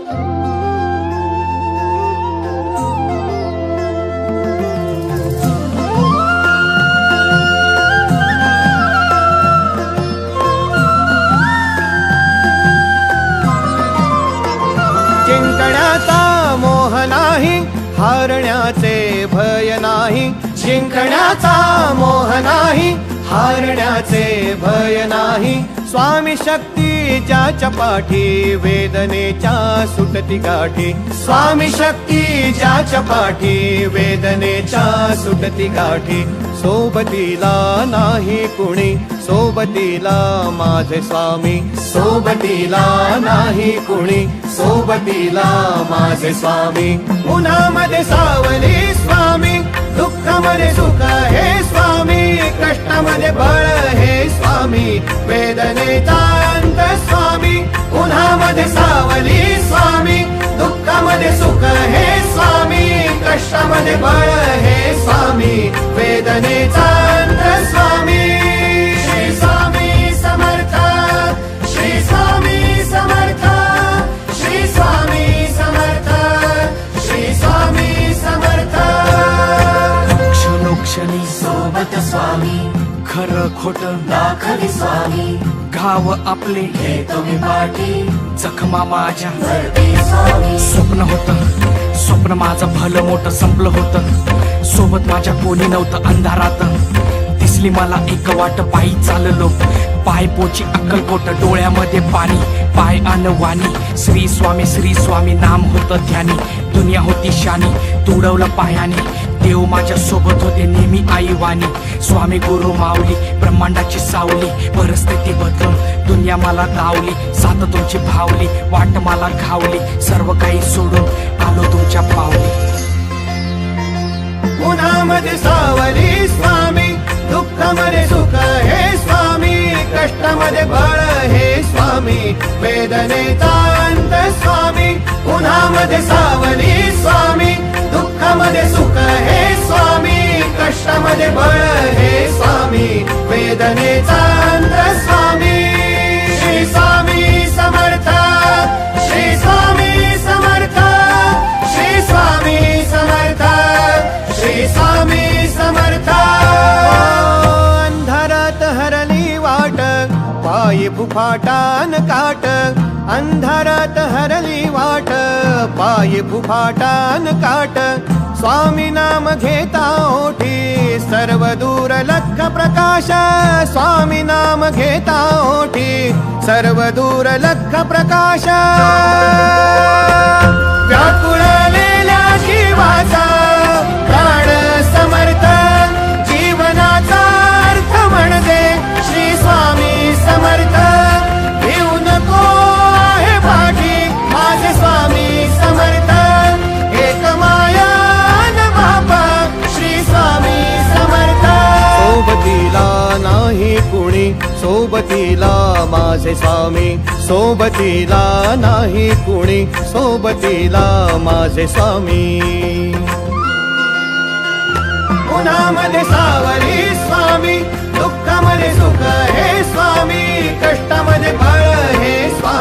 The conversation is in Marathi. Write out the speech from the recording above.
जिंकण्याचा मोह नाही, हारण्याचे भय नाही. जिंकण्याचा मोह नाही, हारण्याचे भय नाही. स्वामी शक्ती ज्याच्या पाठी, वेदनेच्या सुटती गाठी. स्वामी शक्ती ज्याच्या पाठी, वेदनेच्या सुटती गाठी. सोबतीला नाही कुणी, सोबतीला माझे स्वामी. सोबतीला नाही कुणी, सोबतीला माझे स्वामी. उन्हामध्ये सावली स्वामी, दुःखामध्ये सुख हे स्वामी. कष्टामध्ये बळ हे स्वामी, वेदनेचा अंत स्वामी. उन्हामध्ये सावली स्वामी, दुःखामध्ये सुख हे स्वामी. कष्टामध्ये बळ हे स्वामी, वेदनेचा अंत स्वामी. श्री स्वामी समर्थ, श्री स्वामी समर्थ, श्री स्वामी समर्थ, श्री स्वामी समर्थ. क्षणोक्षणी सोबत स्वामी, खरं खोट दाखवी स्वामी. गाव आपले हे तुम्ही पाठी, जखमा माझ्या स्वामी. स्वप्न होतं, स्वप्न माझं भलं मोठं संपलं होतं. सोबत माझ्या कोणी नव्हतं अंधारात. दिसली मला एक वाट, पायी चाललो पाय पोची अक्कलकोट. डोळ्यामध्ये पाणी, पाय अनवाणी. श्री स्वामी नाम होतं ध्यानी. दुनिया होती शानी, तुडवलं पायाने. देव माझ्या सोबत होते नेहमी आईवानी. स्वामी गुरु माऊली, ब्रह्मांडाची सावली. परिस्थिती बदलून दुनिया मला धावली. साथ तुमची भावली, वाट मला घावली. सर्व काही सोडून आलो तुमच्या पावली. उन्हामध्ये सावली स्वामी, दुःखामध्ये सुख हे स्वामी. कष्टामध्ये बळ हे स्वामी, वेदनेचा अंत स्वामी. उन्हामध्ये सावली स्वामी, दुःखामध्ये सुख हे स्वामी. कष्टामध्ये बळ हे स्वामी, वेदनेचा अंत स्वामी. श्री स्वामी समर्थ, श्री स्वामी समर्थ, श्री स्वामी समर्थ, श्री स्वामी समर्थ. अंधारात हरली वाट, पायी फुफाटान काट. अंधारात हरली वाट, पायी फुफाटान काट. स्वामी नाम घेता ओठी, सर्व दूर लख प्रकाश. स्वामी नाम घेता ओठी, सर्व दूर लख प्रकाश. व्याकुळलेल्या जीवाचा प्राण समर्थ, जीवनाचा अर्थ म्हणजे श्री स्वामी समर्थ. घेऊ नको आहे पाठी, माझे स्वामी समर्थ. एक माया न बापा, श्री स्वामी समर्थ. सोबतीला नाही कुणी, सोबतीला माझे स्वामी. सोबतीला नाही कुणी, सोबतीला माझे स्वामी. उन्हामध्ये सावली स्वामी, दुःखामध्ये सुख हे स्वामी. कष्टामध्ये बळ हे स्वामी.